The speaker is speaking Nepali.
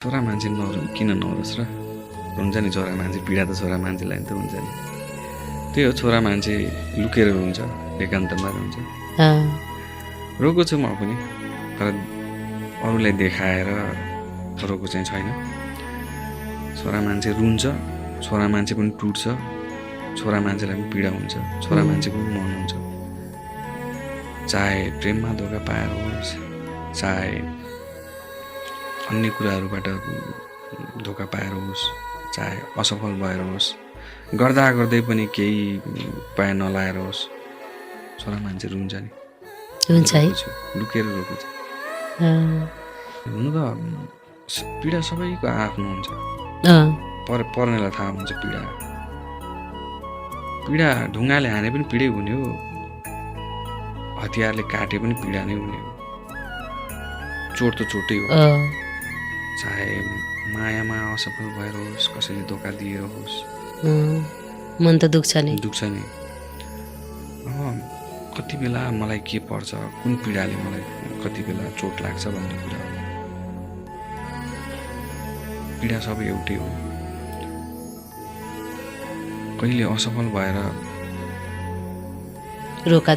छोरा मान्छे किन नहोस् र हुन्छ नि छोरा मान्छे पीडा त छोरा मान्छेलाई नि त हुन्छ नि त्यही हो छोरा मान्छे लुकेर हुन्छ एकान्तमा हुन्छ रोको छु म पनि तर अरूलाई देखाएर रोको चाहिँ छैन छोरा मान्छे रुन्छ छोरा मान्छे पनि टुट्छ छोरा मान्छेलाई पनि पीडा हुन्छ छोरा मान्छेको पनि मन हुन्छ चाहे प्रेममा धोका पाएर होस् चाहे अन्य कुराहरूबाट धोका पाएर होस् चाहे असफल भएर होस् गर्दा गर्दै पनि केही उपाय नलाएर होस् छोरा मान्छे रुन्छ नि हुन्छ है लुकेर रोको छ हुनु त पीडा सबैको आफ्नो हुन्छ पर्नेलाई थाहा हुन्छ पीडा ढुङ्गाले हाने पनि पीडै हुने हो हतियारले काटे पनि पीडा नै हुने हो चोट त चोटै हो चाहे मायामा असफल भएर होस् कसैले धोका दिएर होस् मन त दुख्छ नि अब कति बेला मलाई के पर्छ कुन पीडाले मलाई कति बेला चोट लाग्छ भन्ने कुरा हो पीडा सबै एउटै हो कहिले असफल भएर रोका